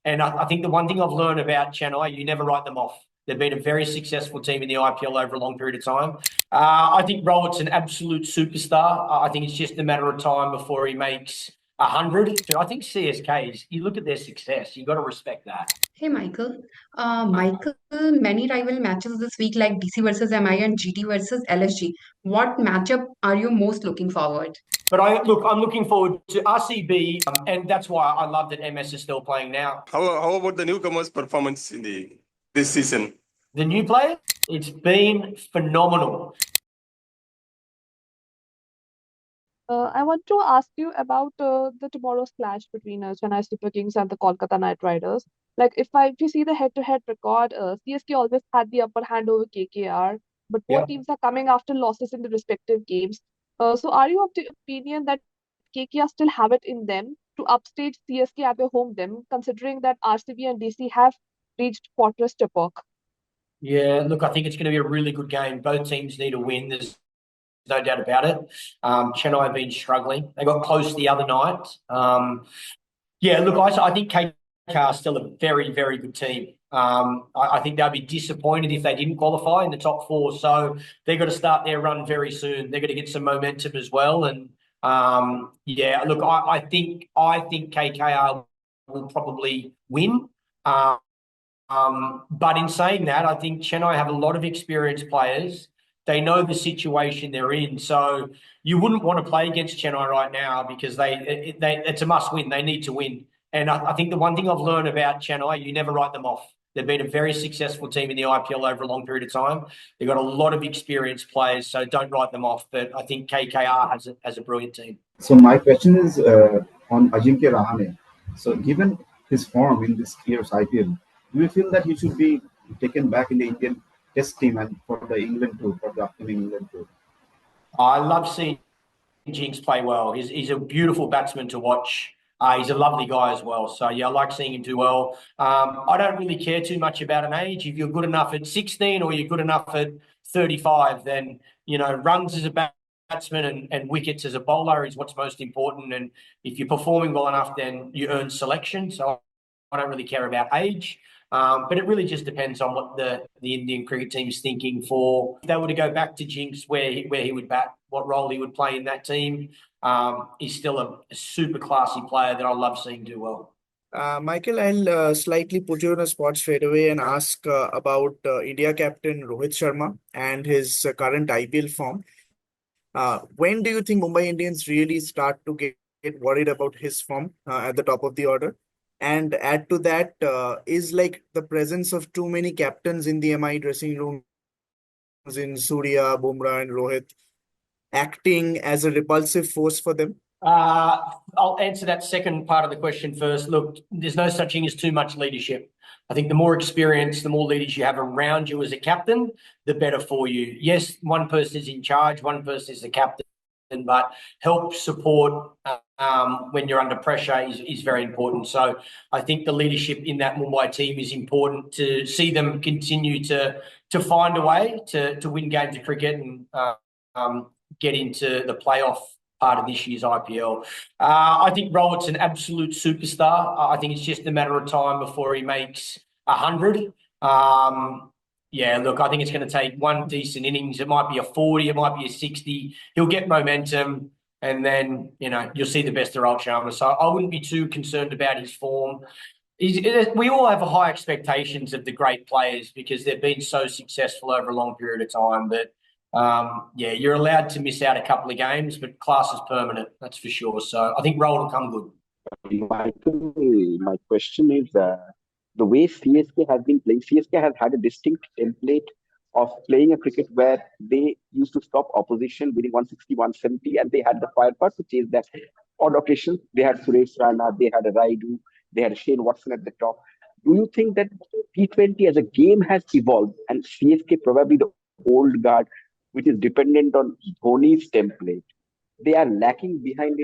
And I think the one thing I've learned about Chennai, you never write them off. They've been a very successful team in the IPL over a long period of time. I think Rohit's an absolute superstar. I think it's just a matter of time before he makes 100. I think CSKs, you look at their success, you've got to respect that. Hey Michael. Michael, many rival matches this week like DC versus MI and GT versus LSG. What matchup are you most looking forward? But I'm looking forward to RCB, and that's why I love that MS is still playing now. How about the newcomers' performance in the this season? The new player, it's been phenomenal. I want to ask you about the tomorrow's clash between Chennai Super Kings and the Kolkata Knight Riders. Like, if you see the head-to-head record, CSK always had the upper hand over KKR, but both Yeah. teams are coming after losses in the respective games. So, are you of the opinion that KKR still have it in them to upstage CSK at their home then, considering that RCB and DC have reached Fortress Tepak? Yeah, look, I think it's going to be a really good game. Both teams need a win. There's no doubt about it. Chennai have been struggling. They got close the other night. Yeah, look, I think KKR is still a very, very good team. I think they'll be disappointed if they didn't qualify in the top four. So they've got to start their run very soon. They're going to get some momentum as well. And yeah, look, I think KKR will probably win. But in saying that, I think Chennai have a lot of experienced players. They know the situation they're in. So you wouldn't want to play against Chennai right now because it's a must win. They need to win. And I think the one thing I've learned about Chennai, you never write them off. They've been a very successful team in the IPL over a long period of time. They've got a lot of experienced players, so don't write them off. But I think KKR has a brilliant team. So my question is on Ajinkya Rahane. So given his form in this year's IPL, do you feel that he should be taken back in the Indian Test team and for the England tour, for the upcoming England tour? I love seeing Jinx play well. He's a beautiful batsman to watch. He's a lovely guy as well. So, yeah, I like seeing him do well. I don't really care too much about an age. If you're good enough at 16 or you're good enough at 35, then, runs as a batsman and wickets as a bowler is what's most important. And if you're performing well enough, then you earn selection. So I don't really care about age. But it really just depends on what the Indian cricket team is thinking for. If they were to go back to Jinx, where he would bat, what role he would play in that team. He's still a super classy player that I love seeing do well. Michael, I'll slightly put you on a spot straight away and ask about India captain Rohit Sharma and his current IPL form. When do you think Mumbai Indians really start to get worried about his form at the top of the order? And add to that, is like the presence of too many captains in the MI dressing room in Surya, Bumrah, and Rohit acting as a repulsive force for them? I'll answer that second part of the question first. Look, there's no such thing as too much leadership. I think the more experience, the more leaders you have around you as a captain, the better for you. Yes, one person is in charge, one person is the captain, but help support when you're under pressure is very important. So I think the leadership in that Mumbai team is important to see them continue to find a way to win games of cricket and get into the playoff part of this year's IPL. I think Rohit's an absolute superstar. I think it's just a matter of time before he makes 100. Yeah, look, I think it's going to take one decent innings. It might be a 40, it might be a 60. He'll get momentum, and then, you'll see the best of Rohit Sharma. So I wouldn't be too concerned about his form. We all have high expectations of the great players because they've been so successful over a long period of time. But yeah, you're allowed to miss out a couple of games, but class is permanent, that's for sure. So I think Rohit will come good. Michael, my question is the way CSK has been playing. CSK has had a distinct template of playing a cricket where they used to stop opposition winning 160, 170, and they had the firepower to chase that. On occasion, they had Suresh Rana, they had a Raidu, they had Shane Watson at the top. Do you think that T20 as a game has evolved and CSK, probably the old guard, which is dependent on Dhoni's template, they are lacking behind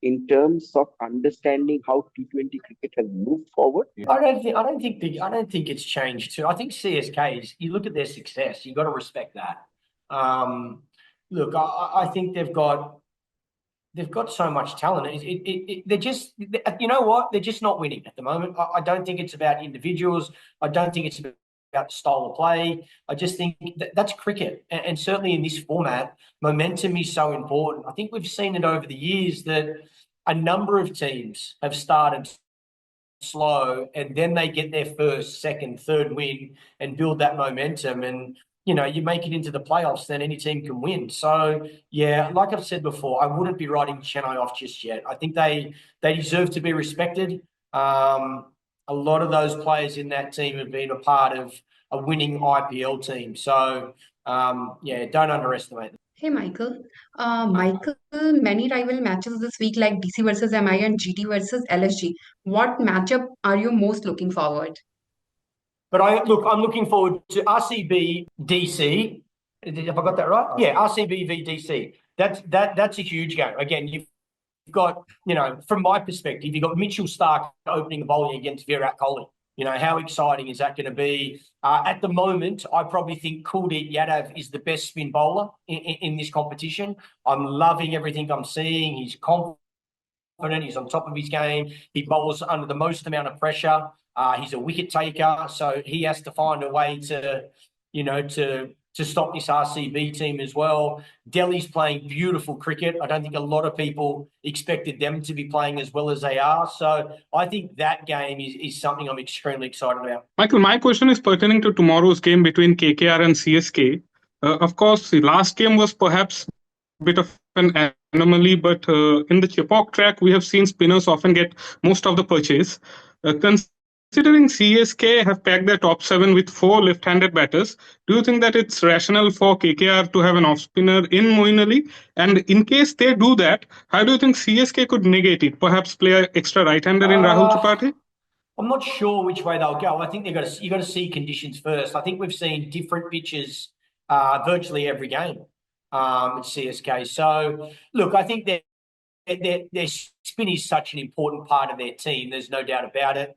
in terms of understanding how T20 cricket has moved forward? I don't think it's changed too. I think CSKs, you look at their success, you've got to respect that. Look, I think they've got they've got so much talent. They're just, you know what? They're just not winning at the moment. I don't think it's about individuals. I don't think it's about style of play. I just think that's cricket. And certainly in this format, momentum is so important. I think we've seen it over the years that a number of teams have started slow and then they get their first, second, third win and build that momentum. And you make it into the playoffs, then any team can win. So, yeah, like I've said before, I wouldn't be writing Chennai off just yet. I think they deserve to be respected. A lot of those players in that team have been a part of a winning IPL team. So, yeah, don't underestimate them. Hey Michael. Michael, many rival matches this week like DC versus MI and GT versus LSG. What matchup are you most looking forward? But I'm looking forward to RCB DC. Have I got that right? Yeah, RCB v DC. That's a huge game. Again, you've got, from my perspective, you've got Mitchell Starc opening the bowling against Virat Kohli. How exciting is that going to be? At the moment, I probably think Kuldeep Yadav is the best spin bowler in this competition. I'm loving everything I'm seeing. He's confident. He's on top of his game. He bowls under the most amount of pressure. He's a wicket taker, so he has to find a way to stop this RCB team as well. Delhi's playing beautiful cricket. I don't think a lot of people expected them to be playing as well as they are. So I think that game is something I'm extremely excited about. Michael, my question is pertaining to tomorrow's game between KKR and CSK. Of course, the last game was perhaps a bit of an anomaly, but in the Chepauk track, we have seen spinners often get most of the purchase. Considering CSK have packed their top 7 with 4 left-handed batters, do you think that it's rational for KKR to have an off-spinner in Moeen Ali? And in case they do that, how do you think CSK could negate it? Perhaps play an extra right-hander in Rahul Tripathi? I'm not sure which way they'll go. I think you got to see conditions first. I think we've seen different pitches virtually every game at CSK. So, look, I think their spin is such an important part of their team. There's no doubt about it.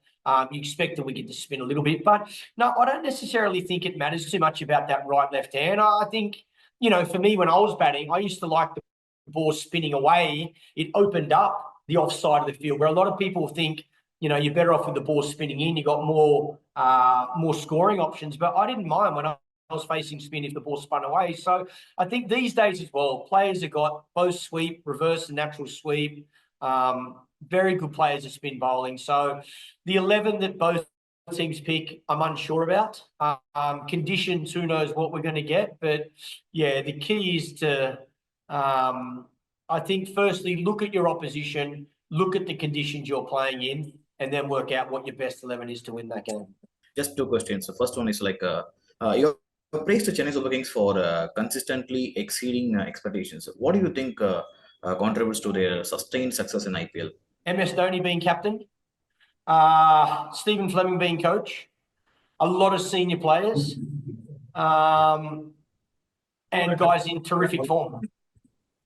You expect the wicket to spin a little bit. But, no, I don't necessarily think it matters too much about that right-left hand. I think, for me, when I was batting, I used to like the ball spinning away. It opened up the offside of the field, where a lot of people think, you're better off with the ball spinning in. You got more scoring options. But I didn't mind when I was facing spin if the ball spun away. So I think these days as well, players have got both sweep, reverse and natural sweep. Very good players at spin bowling. So the 11 that both teams pick, I'm unsure about. Conditions, who knows what we're going to get. But, yeah, the key is to, I think, firstly, look at your opposition, look at the conditions you're playing in, and then work out what your best 11 is to win that game. Just 2 questions. The first one is your praise to Chennai Super Kings for consistently exceeding expectations. What do you think contributes to their sustained success in IPL? MS Dhoni being captain, Stephen Fleming being coach, a lot of senior players, and guys in terrific form.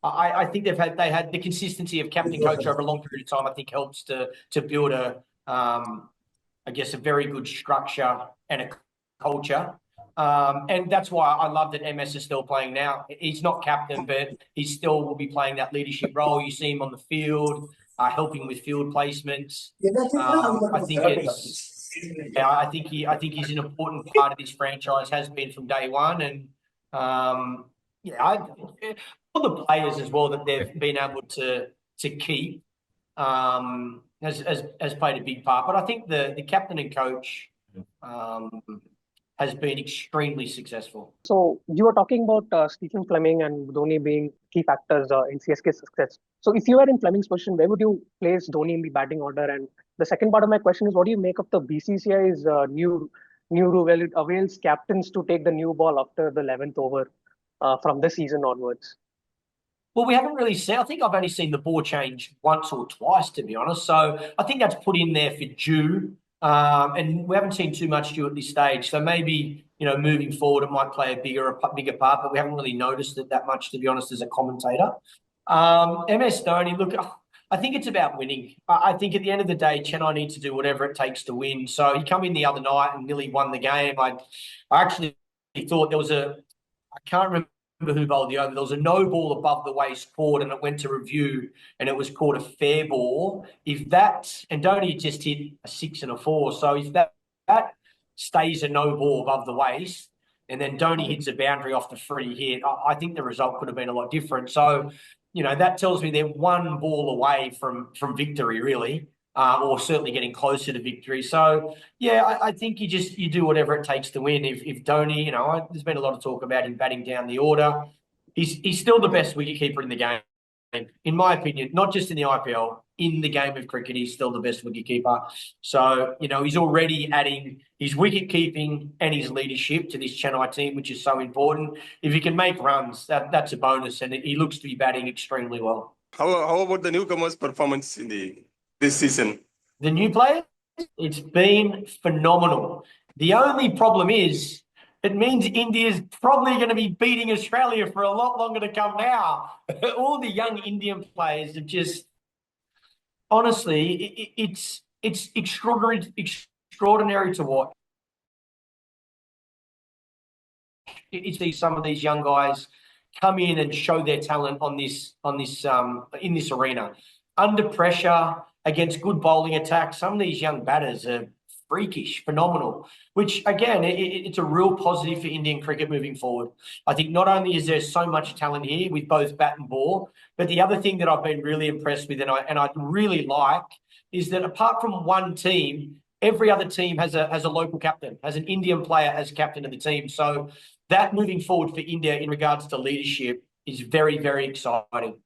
I think they had the consistency of captain coach over a long period of time. I think helps to build a very good structure and a culture. And that's why I love that MS is still playing now. He's not captain, but he still will be playing that leadership role. You see him on the field, helping with field placements. I think he's an important part of this franchise, has been from day one. And all the players as well that they've been able to keep has played a big part. But I think the captain and coach has been extremely successful. So you were talking about Stephen Fleming and Dhoni being key factors in CSK's success. So if you were in Fleming's position, where would you place Dhoni in the batting order? And the second part of my question is, what do you make of the BCCI's new rule where it avails captains to take the new ball after the 11th over from this season onwards? Well, we haven't really seen. I think I've only seen the ball change once or twice, to be honest. So I think that's put in there for due. And we haven't seen too much due at this stage. So maybe, moving forward, it might play a bigger part, but we haven't really noticed it that much, to be honest, as a commentator. MS Dhoni, look, I think it's about winning. I think at the end of the day, Chennai needs to do whatever it takes to win. So he come in the other night and nearly won the game. I actually thought there was I can't remember who bowled the over. There was a no ball above the waist caught, and it went to review, and it was called a fair ball. If that, and Dhoni just hit a 6 and a 4, so if that stays a no ball above the waist, and then Dhoni hits a boundary off the free hit, I think the result could have been a lot different. So, that tells me they're one ball away from victory, really, or certainly getting closer to victory. So, yeah, I think you do whatever it takes to win. If Dhoni, there's been a lot of talk about him batting down the order. He's still the best wicketkeeper in the game, in my opinion, not just in the IPL, in the game of cricket. He's still the best wicketkeeper. So, he's already adding his wicket keeping and his leadership to this Chennai team, which is so important. If he can make runs, that's a bonus, and he looks to be batting extremely well. How about the newcomers' performance in this season? The new players, it's been phenomenal. The only problem is it means India's probably going to be beating Australia for a lot longer to come now. All the young Indian players have just, honestly, it's extraordinary to watch. It's some of these young guys come in and show their talent in this arena. Under pressure, against good bowling attacks, some of these young batters are freakish, phenomenal, which, again, it's a real positive for Indian cricket moving forward. I think not only is there so much talent here with both bat and ball, but the other thing that I've been really impressed with and I really like is that apart from one team, every other team has a local captain, has an Indian player as captain of the team. So that moving forward for India in regards to leadership is very, very exciting.